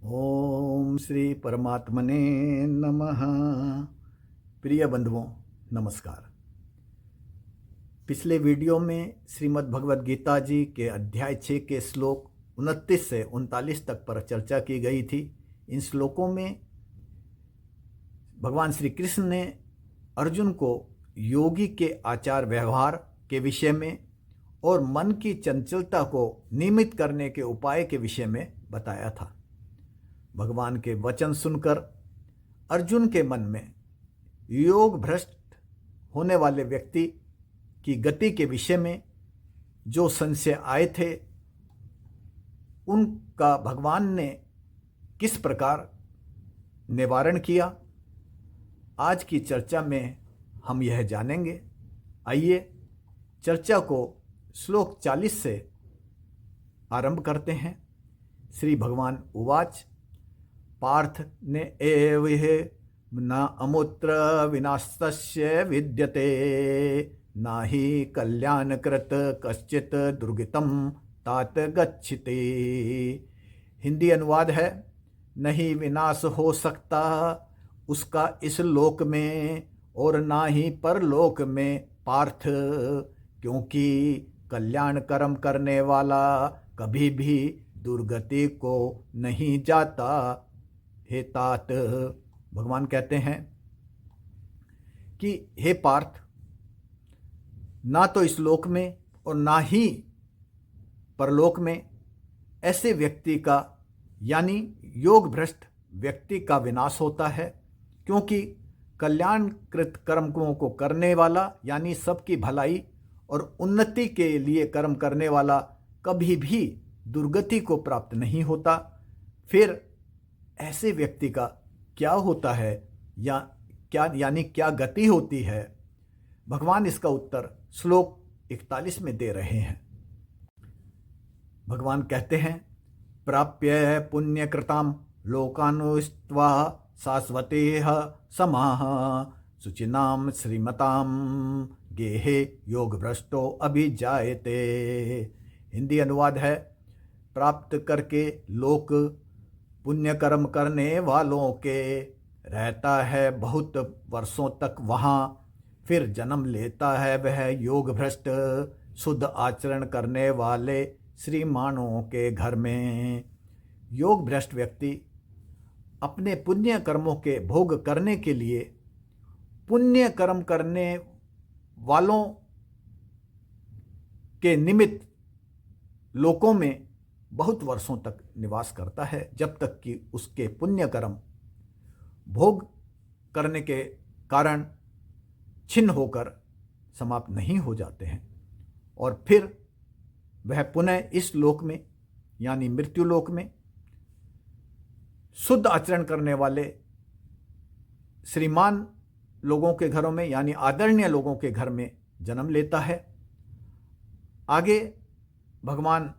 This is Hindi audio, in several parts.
ओम श्री परमात्मने नमः। प्रिय बंधुओं, नमस्कार। पिछले वीडियो में श्रीमद् भगवद गीता जी के अध्याय 6 के श्लोक 29 से 39 तक पर चर्चा की गई थी। इन श्लोकों में भगवान श्री कृष्ण ने अर्जुन को योगी के आचार व्यवहार के विषय में और मन की चंचलता को नियमित करने के उपाय के विषय में बताया था। भगवान के वचन सुनकर अर्जुन के मन में योग भ्रष्ट होने वाले व्यक्ति की गति के विषय में जो संशय आए थे, उनका भगवान ने किस प्रकार निवारण किया, आज की चर्चा में हम यह जानेंगे। आइए चर्चा को श्लोक 40 से आरंभ करते हैं। श्री भगवान उवाच पार्थ ने एवह न अमुत्र विनास्तस्य विद्यते न हि कल्याणकृत कश्चित दुर्गतिम तात गच्छति। हिंदी अनुवाद है, नहीं विनाश हो सकता उसका इस लोक में और ना ही परलोक में पार्थ, क्योंकि कल्याण कर्म करने वाला कभी भी दुर्गति को नहीं जाता। हे तात, भगवान कहते हैं कि हे पार्थ, ना तो इस लोक में और ना ही परलोक में ऐसे व्यक्ति का यानी योग भ्रष्ट व्यक्ति का विनाश होता है, क्योंकि कल्याणकृत कर्मों को करने वाला यानी सबकी भलाई और उन्नति के लिए कर्म करने वाला कभी भी दुर्गति को प्राप्त नहीं होता। फिर ऐसे व्यक्ति का क्या होता है या क्या गति होती है? भगवान इसका उत्तर श्लोक 41 में दे रहे हैं। भगवान कहते हैं, प्राप्य पुण्यकृताम लोकानुस्त्वा शाश्वतेह समाह शुचिनाम श्रीमताम गेहे योग भ्रष्टो अभिजायते। हिंदी अनुवाद है, प्राप्त करके लोक पुण्य कर्म करने वालों के रहता है बहुत वर्षों तक वहाँ, फिर जन्म लेता है वह योग भ्रष्ट शुद्ध आचरण करने वाले श्रीमानों के घर में। योग भ्रष्ट व्यक्ति अपने पुण्य कर्मों के भोग करने के लिए पुण्य कर्म करने वालों के निमित्त लोकों में बहुत वर्षों तक निवास करता है, जब तक कि उसके पुण्य कर्म भोग करने के कारण छिन्न होकर समाप्त नहीं हो जाते हैं, और फिर वह पुनः इस लोक में यानी मृत्यु लोक में शुद्ध आचरण करने वाले श्रीमान लोगों के घरों में यानी आदरणीय लोगों के घर में जन्म लेता है। आगे भगवान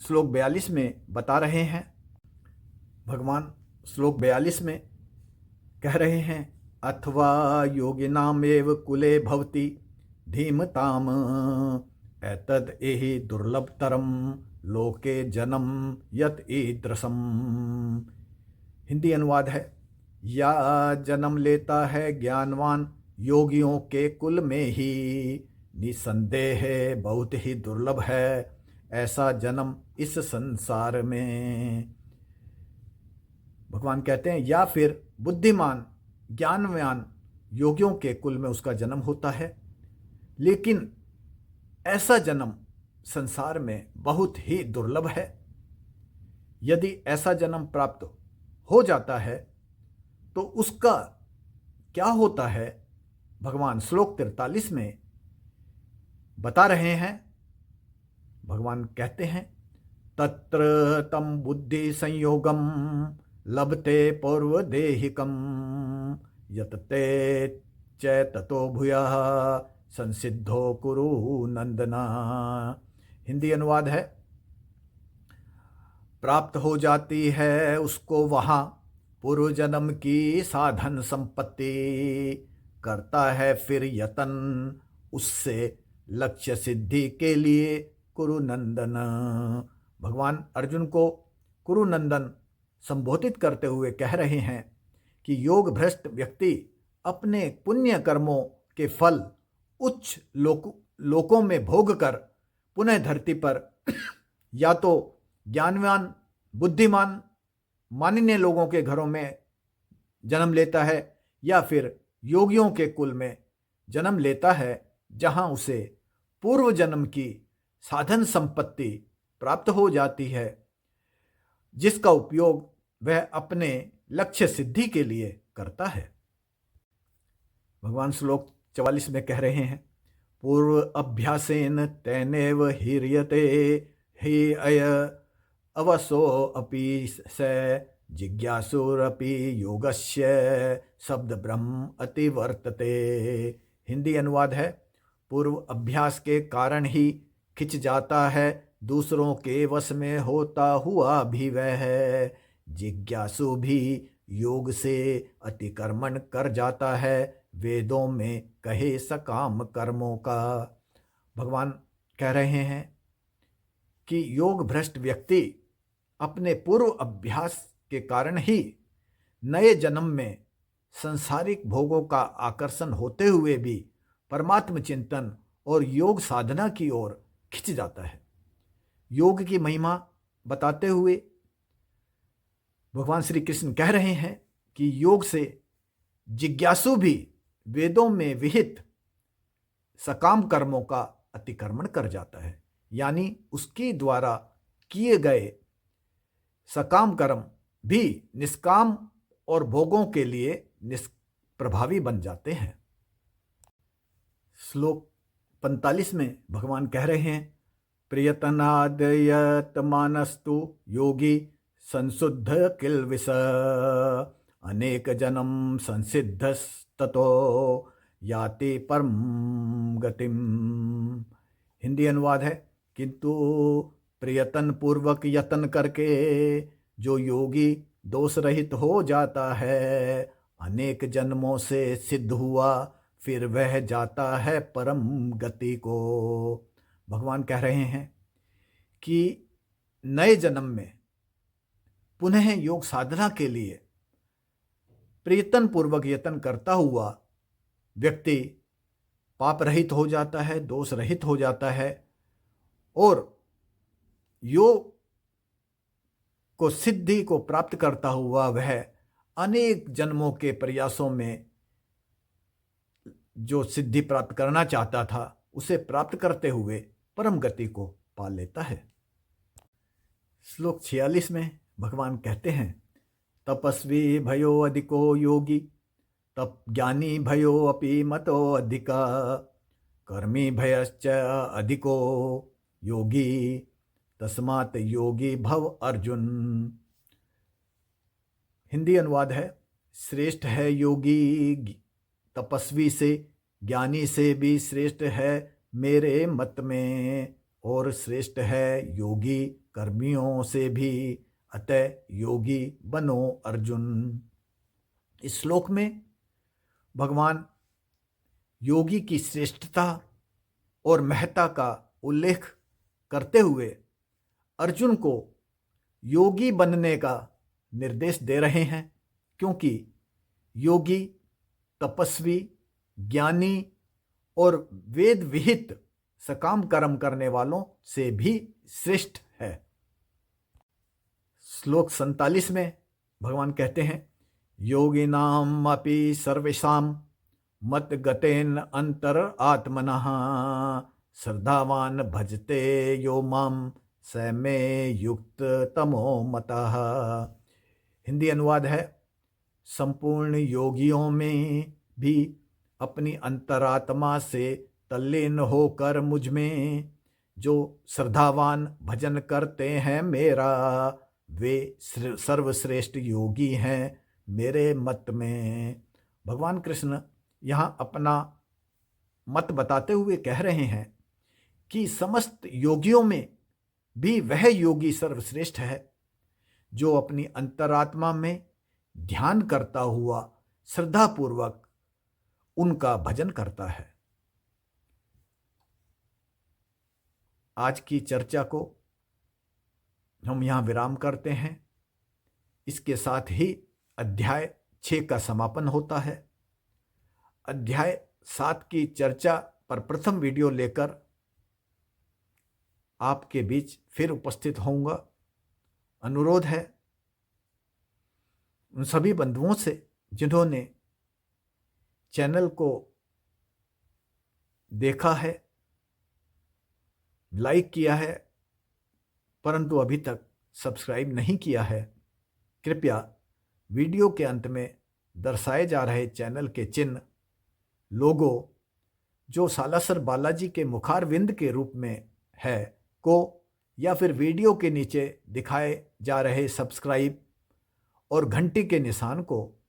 श्लोक 42 में बता रहे हैं। भगवान श्लोक 42 में कह रहे हैं, अथवा योगिनामेव कुले भवति धीमताम एतद एहि दुर्लभतरम लोके जन्म यत ईदृशम। हिंदी अनुवाद है, या जन्म लेता है ज्ञानवान योगियों के कुल में ही, निसंदेह बहुत ही दुर्लभ है ऐसा जन्म इस संसार में। भगवान कहते हैं, या फिर बुद्धिमान ज्ञानवान योगियों के कुल में उसका जन्म होता है, लेकिन ऐसा जन्म संसार में बहुत ही दुर्लभ है। यदि ऐसा जन्म प्राप्त हो जाता है तो उसका क्या होता है, भगवान श्लोक 43 में बता रहे हैं। भगवान कहते हैं, तत्र तम बुद्धि संयोगम लभते पूर्वदेहिकम यतते च ततो भूयः संसिद्धो कुरु नंदना। हिंदी अनुवाद है, प्राप्त हो जाती है उसको वहाँ पूर्व जन्म की साधन संपत्ति, करता है फिर यतन उससे लक्ष्य सिद्धि के लिए कुरुनंदन। भगवान अर्जुन को कुरुनंदन संबोधित करते हुए कह रहे हैं कि योग भ्रष्ट व्यक्ति अपने पुण्य कर्मों के फल उच्च लोकों में भोग कर पुनः धरती पर या तो ज्ञानवान बुद्धिमान माननीय लोगों के घरों में जन्म लेता है या फिर योगियों के कुल में जन्म लेता है, जहां उसे पूर्व जन्म की साधन संपत्ति प्राप्त हो जाती है, जिसका उपयोग वह अपने लक्ष्य सिद्धि के लिए करता है। भगवान श्लोक 44 में कह रहे हैं, पूर्व अभ्यासेन तेनेव हीर्यते हि अय अवसो अपि स जिज्ञासुरपि योगस्य शब्द ब्रह्म अतिवर्तते। हिंदी अनुवाद है, पूर्व अभ्यास के कारण ही खिंच जाता है, दूसरों के वश में होता हुआ भी वह है। जिज्ञासु भी योग से अतिक्रमण कर जाता है, वेदों में कहे सकाम कर्मों का। भगवान कह रहे हैं कि योग भ्रष्ट व्यक्ति अपने पूर्व अभ्यास के कारण ही नए जन्म में सांसारिक भोगों का आकर्षण होते हुए भी परमात्म चिंतन और योग साधना की ओर खिंच जाता है। योग की महिमा बताते हुए भगवान श्री कृष्ण कह रहे हैं कि योग से जिज्ञासु भी वेदों में विहित सकाम कर्मों का अतिक्रमण कर जाता है, यानी उसके द्वारा किए गए सकाम कर्म भी निष्काम और भोगों के लिए निष्प्रभावी बन जाते हैं। श्लोक 45 में भगवान कह रहे हैं, प्रियतनादयत मानस्तु योगी संशुद्ध किल्विष अनेक जन्म संसिद्धस्ततो याति परम गतिम। हिंदी अनुवाद है, किंतु प्रयत्न पूर्वक यत्न करके जो योगी दोष रहित हो जाता है, अनेक जन्मों से सिद्ध हुआ, फिर वह जाता है परम गति को। भगवान कह रहे हैं कि नए जन्म में पुनः योग साधना के लिए प्रयत्न पूर्वक यत्न करता हुआ व्यक्ति पाप रहित हो जाता है, दोष रहित हो जाता है और योग को सिद्धि को प्राप्त करता हुआ वह अनेक जन्मों के प्रयासों में जो सिद्धि प्राप्त करना चाहता था उसे प्राप्त करते हुए परम गति को पा लेता है। श्लोक 46 में भगवान कहते हैं, तपस्वी भयो अधिको योगी तप ज्ञानी भयो अपि मतो अधिका कर्मी भयश्च अधिको योगी तस्मात् योगी भव अर्जुन। हिंदी अनुवाद है, श्रेष्ठ है योगी तपस्वी से, ज्ञानी से भी श्रेष्ठ है मेरे मत में, और श्रेष्ठ है योगी कर्मियों से भी, अतः योगी बनो अर्जुन। इस श्लोक में भगवान योगी की श्रेष्ठता और महत्ता का उल्लेख करते हुए अर्जुन को योगी बनने का निर्देश दे रहे हैं, क्योंकि योगी तपस्वी ज्ञानी और वेद विहित सकाम कर्म करने वालों से भी श्रेष्ठ है। श्लोक 47 में भगवान कहते हैं, योगिनाम अपि सर्वेषां मत गतेन अंतर आत्मनः श्रद्धावान भजते यो माम स मे युक्त तमो मतः। हिंदी अनुवाद है, संपूर्ण योगियों में भी अपनी अंतरात्मा से तल्लीन होकर मुझ में जो श्रद्धावान भजन करते हैं मेरा, वे सर्वश्रेष्ठ योगी हैं मेरे मत में। भगवान कृष्ण यहाँ अपना मत बताते हुए कह रहे हैं कि समस्त योगियों में भी वह योगी सर्वश्रेष्ठ है जो अपनी अंतरात्मा में ध्यान करता हुआ श्रद्धापूर्वक उनका भजन करता है। आज की चर्चा को हम यहाँ विराम करते हैं। इसके साथ ही अध्याय 6 का समापन होता है। अध्याय 7 की चर्चा पर प्रथम वीडियो लेकर आपके बीच फिर उपस्थित होऊंगा। अनुरोध है उन सभी बंधुओं से जिन्होंने चैनल को देखा है, लाइक किया है, परंतु अभी तक सब्सक्राइब नहीं किया है, कृपया वीडियो के अंत में दर्शाए जा रहे चैनल के चिन्ह, लोगो जो सालासर बालाजी के मुखारविंद के रूप में है को, या फिर वीडियो के नीचे दिखाए जा रहे सब्सक्राइब और घंटी के निशान को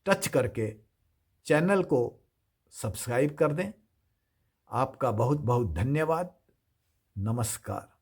टच करके चैनल को सब्सक्राइब कर दें। आपका बहुत बहुत धन्यवाद। नमस्कार।